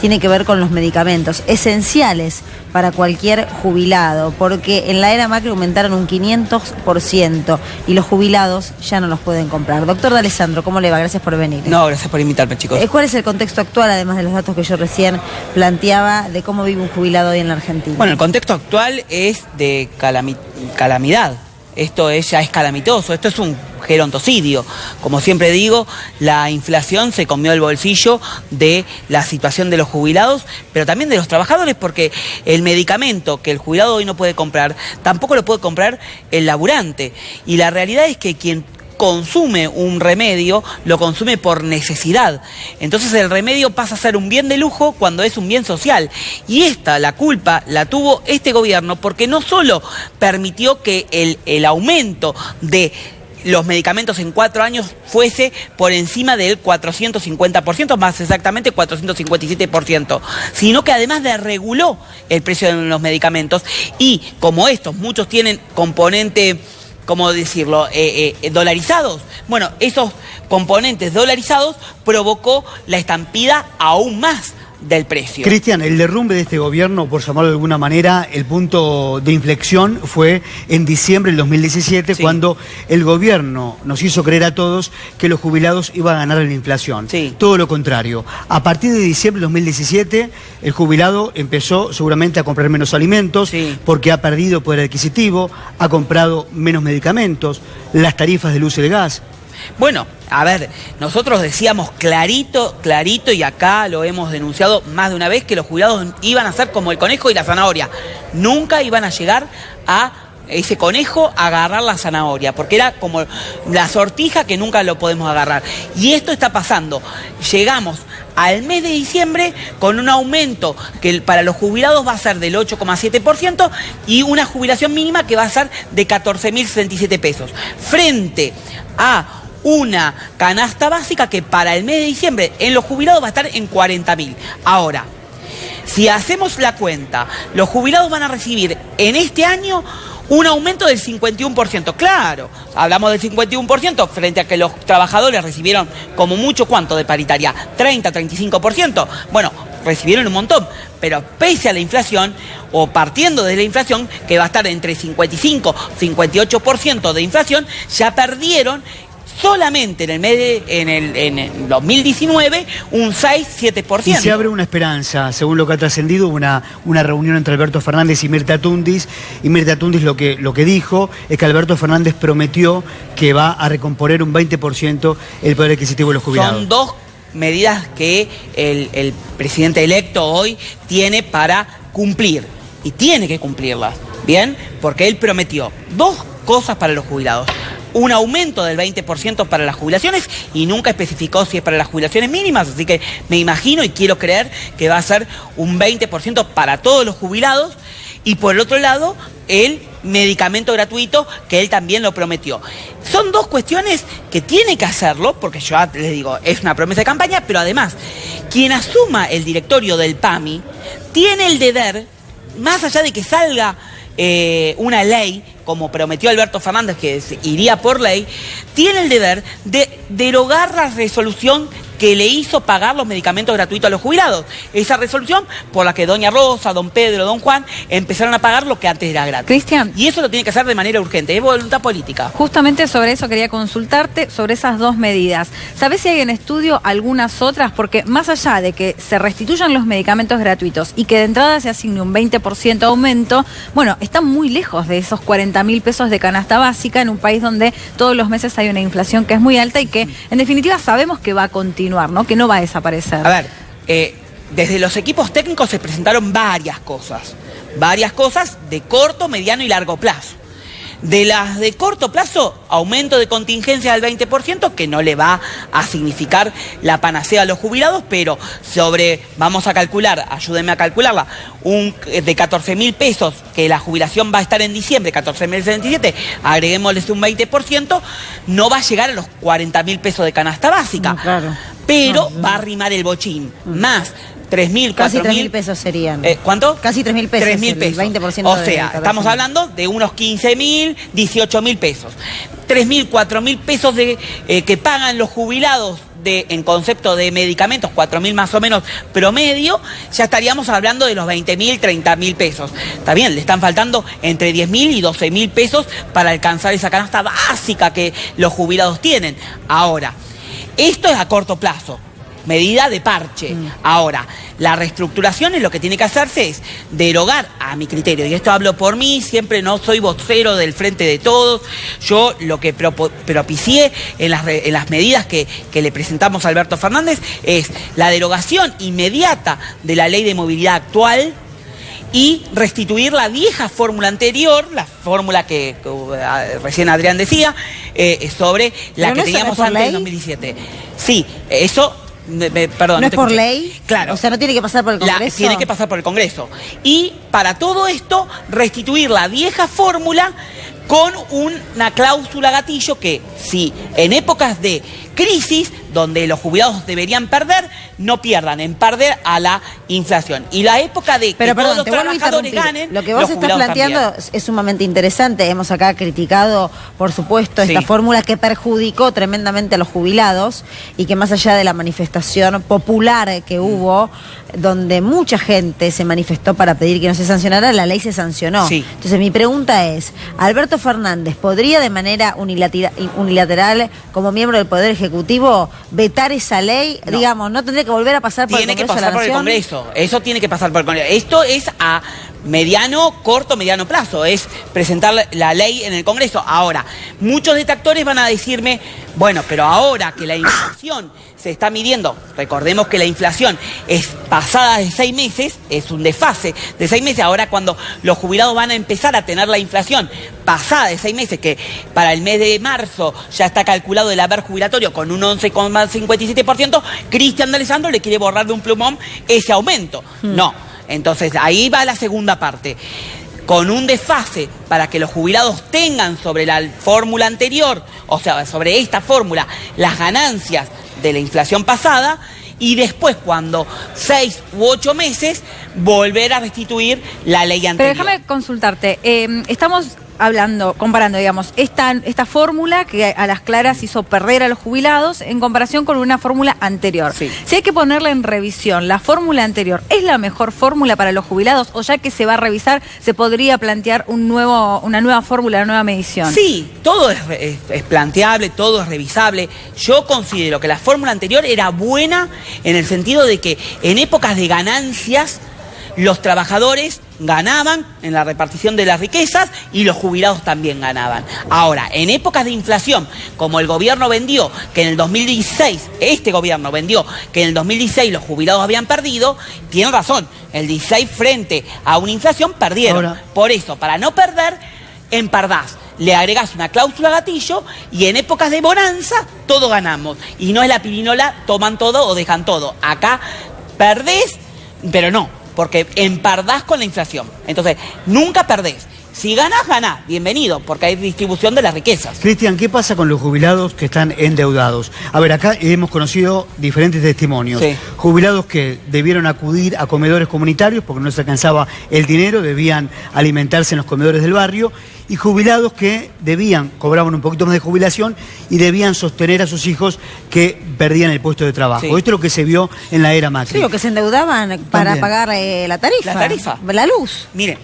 tiene que ver con los medicamentos, esenciales para cualquier jubilado, porque en la era Macri aumentaron un 500% y los jubilados ya no los pueden comprar. Doctor D'Alessandro, ¿cómo le va? Gracias por venir. No, gracias por invitarme, chicos. ¿Cuál es el contexto actual, además de los datos que yo recién planteaba, de cómo vive un jubilado hoy en la Argentina? Bueno, el contexto actual es de calamidad. Esto ya es calamitoso, esto es un gerontocidio. Como siempre digo, la inflación se comió el bolsillo de la situación de los jubilados, pero también de los trabajadores, porque el medicamento que el jubilado hoy no puede comprar, tampoco lo puede comprar el laburante. Y la realidad es que quien consume un remedio, lo consume por necesidad. Entonces el remedio pasa a ser un bien de lujo cuando es un bien social. Y la culpa la tuvo este gobierno porque no solo permitió que el aumento de los medicamentos en 4 años fuese por encima del 450%, más exactamente 457%, sino que además desreguló el precio de los medicamentos y como muchos tienen componente, ¿cómo decirlo?, dolarizados. Bueno, esos componentes dolarizados provocó la estampida aún más del precio. Cristian, el derrumbe de este gobierno, por llamarlo de alguna manera, el punto de inflexión fue en diciembre del 2017, sí, cuando el gobierno nos hizo creer a todos que los jubilados iban a ganar en la inflación. Sí. Todo lo contrario. A partir de diciembre del 2017, el jubilado empezó seguramente a comprar menos alimentos, sí, porque ha perdido poder adquisitivo, ha comprado menos medicamentos, las tarifas de luz y de gas. Bueno, a ver, nosotros decíamos clarito, y acá lo hemos denunciado más de una vez, que los jubilados iban a ser como el conejo y la zanahoria. Nunca iban a llegar a ese conejo a agarrar la zanahoria, porque era como la sortija que nunca lo podemos agarrar. Y esto está pasando. Llegamos al mes de diciembre con un aumento que para los jubilados va a ser del 8,7% y una jubilación mínima que va a ser de 14.067 pesos. Frente a una canasta básica que para el mes de diciembre en los jubilados va a estar en 40.000. Ahora, si hacemos la cuenta, los jubilados van a recibir en este año un aumento del 51%. Claro, hablamos del 51% frente a que los trabajadores recibieron como mucho, ¿cuánto de paritaria? 30, 35%. Bueno, recibieron un montón, pero pese a la inflación, o partiendo de la inflación, que va a estar entre 55 y 58% de inflación, ya perdieron solamente en el 2019 un 6-7%. Y se abre una esperanza, según lo que ha trascendido, una reunión entre Alberto Fernández y Mirta Tundis. Y Mirta Tundis lo que dijo es que Alberto Fernández prometió que va a recomponer un 20% el poder adquisitivo de los jubilados. Son dos medidas que el presidente electo hoy tiene para cumplir. Y tiene que cumplirlas, ¿bien? Porque él prometió dos cosas para los jubilados. Un aumento del 20% para las jubilaciones y nunca especificó si es para las jubilaciones mínimas, así que me imagino y quiero creer que va a ser un 20% para todos los jubilados y por el otro lado el medicamento gratuito que él también lo prometió. Son dos cuestiones que tiene que hacerlo, porque yo les digo, es una promesa de campaña, pero además quien asuma el directorio del PAMI tiene el deber, más allá de que salga una ley, como prometió Alberto Fernández que iría por ley, tiene el deber de derogar la resolución que le hizo pagar los medicamentos gratuitos a los jubilados. Esa resolución por la que doña Rosa, don Pedro, don Juan empezaron a pagar lo que antes era gratis. Cristian. Y eso lo tiene que hacer de manera urgente, es voluntad política. Justamente sobre eso quería consultarte, sobre esas dos medidas. ¿Sabés si hay en estudio algunas otras? Porque más allá de que se restituyan los medicamentos gratuitos y que de entrada se asigne un 20% aumento, bueno, están muy lejos de esos 40.000 pesos de canasta básica en un país donde todos los meses hay una inflación que es muy alta y que en definitiva sabemos que va a continuar, ¿no? Que no va a desaparecer. A ver, desde los equipos técnicos se presentaron varias cosas de corto, mediano y largo plazo. De las de corto plazo, aumento de contingencia del 20%, que no le va a significar la panacea a los jubilados, pero vamos a calcular, ayúdenme a calcularla, de 14.000 pesos, que la jubilación va a estar en diciembre, 14.077, agreguémosles un 20%, no va a llegar a los 40.000 pesos de canasta básica. No, claro. Pero va a arrimar el bochín, más 3.000, 4.000... Casi 3.000 pesos serían. ¿Cuánto? Casi 3.000 pesos. 3.000 pesos. 20% o sea, estamos hablando de unos 15.000, 18.000 pesos. 3.000, 4.000 pesos que pagan los jubilados en concepto de medicamentos, 4.000 más o menos promedio, ya estaríamos hablando de los 20.000, 30.000 pesos. Está bien, le están faltando entre 10.000 y 12.000 pesos para alcanzar esa canasta básica que los jubilados tienen. Ahora, esto es a corto plazo. Medida de parche. Ahora, la reestructuración es lo que tiene que hacerse es derogar, a mi criterio, y esto hablo por mí, siempre no soy vocero del Frente de Todos, yo lo que propicié en las medidas que le presentamos a Alberto Fernández es la derogación inmediata de la ley de movilidad actual y restituir la vieja fórmula anterior, la fórmula que recién Adrián decía, sobre la que teníamos antes del 2017. Sí, eso... Perdón, ¿No es por ley? Claro. O sea, no tiene que pasar por el Congreso. Tiene que pasar por el Congreso. Y para todo esto, restituir la vieja fórmula con una cláusula gatillo que, si en épocas de crisis, donde los jubilados deberían perder, no pierdan en perder a la inflación. Y la época de que todos los trabajadores ganen, lo que vos estás planteando también es sumamente interesante. Hemos acá criticado, por supuesto, esta fórmula que perjudicó tremendamente a los jubilados y que más allá de la manifestación popular que hubo, donde mucha gente se manifestó para pedir que no se sancionara, la ley se sancionó. Sí. Entonces mi pregunta es, ¿Alberto Fernández podría de manera unilateral, como miembro del Poder Ejecutivo, vetar esa ley? No. Digamos, ¿no tendría que volver a pasar por el Congreso de la Nación? Tiene que pasar por el Congreso. Eso tiene que pasar por el Congreso. Esto es a corto, mediano plazo. Es presentar la ley en el Congreso. Ahora, muchos detractores van a decirme, bueno, pero ahora que la inflación se está midiendo, recordemos que la inflación es pasada de 6 meses, es un desfase de 6 meses, ahora cuando los jubilados van a empezar a tener la inflación pasada de 6 meses, que para el mes de marzo ya está calculado el haber jubilatorio con un 11,57%, Cristian de Alessandro le quiere borrar de un plumón ese aumento. No, entonces ahí va la segunda parte. Con un desfase para que los jubilados tengan sobre la fórmula anterior, o sea, sobre esta fórmula, las ganancias de la inflación pasada, y después, cuando 6 u 8 meses, volver a restituir la ley anterior. Pero déjame consultarte, estamos comparando, digamos, esta fórmula que a las claras hizo perder a los jubilados en comparación con una fórmula anterior. Sí. Si hay que ponerla en revisión, ¿la fórmula anterior es la mejor fórmula para los jubilados o ya que se va a revisar se podría plantear una nueva fórmula, una nueva medición? Sí, todo es planteable, todo es revisable. Yo considero que la fórmula anterior era buena en el sentido de que en épocas de ganancias los trabajadores ganaban en la repartición de las riquezas y los jubilados también ganaban. Ahora, en épocas de inflación, como el gobierno vendió que en el 2016, este gobierno vendió que en el 2016 los jubilados habían perdido, tienen razón, el 16 frente a una inflación perdieron. Ahora, por eso, para no perder, empardás. Le agregás una cláusula gatillo y en épocas de bonanza todos ganamos. Y no es la pirinola, toman todo o dejan todo. Acá perdés, pero no, porque empardás con la inflación. Entonces, nunca perdés. Si ganás, ganás. Bienvenido, porque hay distribución de las riquezas. Cristian, ¿qué pasa con los jubilados que están endeudados? A ver, acá hemos conocido diferentes testimonios. Sí. Jubilados que debieron acudir a comedores comunitarios porque no se alcanzaba el dinero, debían alimentarse en los comedores del barrio, y jubilados que cobraban un poquito más de jubilación y debían sostener a sus hijos que perdían el puesto de trabajo. Sí. Esto es lo que se vio en la era Macri. Sí, o que se endeudaban para pagar la tarifa. La tarifa. La luz. Mire,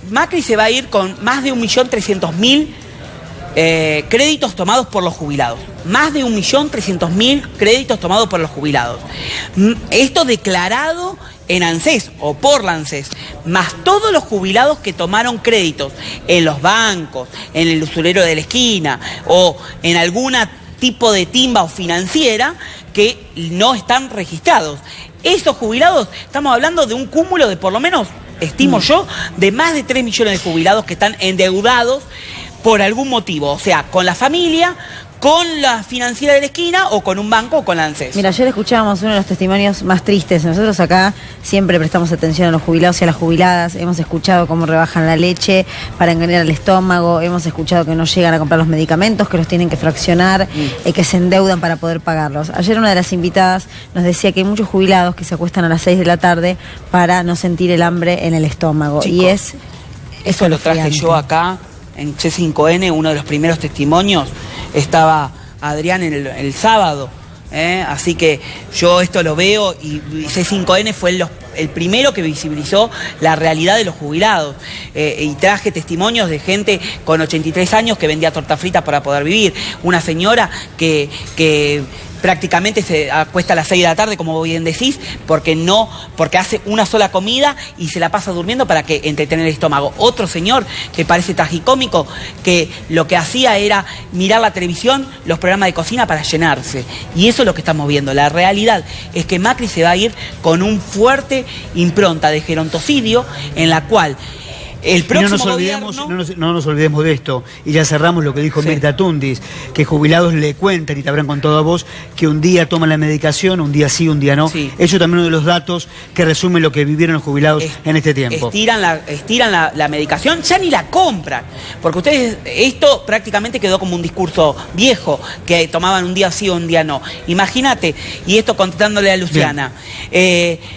Macri se va a ir con más de 1.300.000 créditos tomados por los jubilados. Más de 1.300.000 créditos tomados por los jubilados. Esto declarado en ANSES o por la ANSES, más todos los jubilados que tomaron créditos en los bancos, en el usurero de la esquina o en algún tipo de timba o financiera que no están registrados. Esos jubilados, estamos hablando de un cúmulo de por lo menos, estimo yo, de más de 3 millones de jubilados que están endeudados por algún motivo, o sea, con la familia, con la financiera de la esquina o con un banco o con la ANSES. Mira, ayer escuchábamos uno de los testimonios más tristes. Nosotros acá siempre prestamos atención a los jubilados y a las jubiladas. Hemos escuchado cómo rebajan la leche para engañar el estómago. Hemos escuchado que no llegan a comprar los medicamentos, que los tienen que fraccionar, que se endeudan para poder pagarlos. Ayer una de las invitadas nos decía que hay muchos jubilados que se acuestan a las 6 de la tarde para no sentir el hambre en el estómago. Chico, y eso lo traje yo acá en C5N, uno de los primeros testimonios. Estaba Adrián el sábado Así que yo esto lo veo y C5N fue el primero que visibilizó la realidad de los jubilados. Y traje testimonios de gente con 83 años que vendía torta frita para poder vivir. Una señora que prácticamente se acuesta a las 6 de la tarde, como bien decís, porque hace una sola comida y se la pasa durmiendo para que entretener el estómago. Otro señor que parece tragicómico, que lo que hacía era mirar la televisión, los programas de cocina para llenarse. Y eso es lo que estamos viendo. La realidad es que Macri se va a ir con un fuerte impronta de gerontocidio en la cual el próximo no nos olvidemos de esto, y ya cerramos lo que dijo Mirta Tundis, que jubilados le cuentan, y te habrán contado a vos, que un día toman la medicación, un día sí, un día no. Sí. Eso también es uno de los datos que resumen lo que vivieron los jubilados en este tiempo. Estiran la medicación, ya ni la compran, porque ustedes, esto prácticamente quedó como un discurso viejo, que tomaban un día sí o un día no. Imagínate, y esto contestándole a Luciana,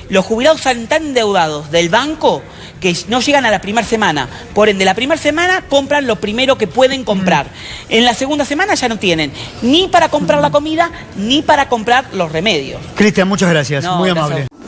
los jubilados salen tan endeudados del banco que no llegan a la primera semana. Por ende, la primera semana compran lo primero que pueden comprar. En la segunda semana ya no tienen ni para comprar la comida, ni para comprar los remedios. Cristian, muchas gracias. Muy amable. Gracias.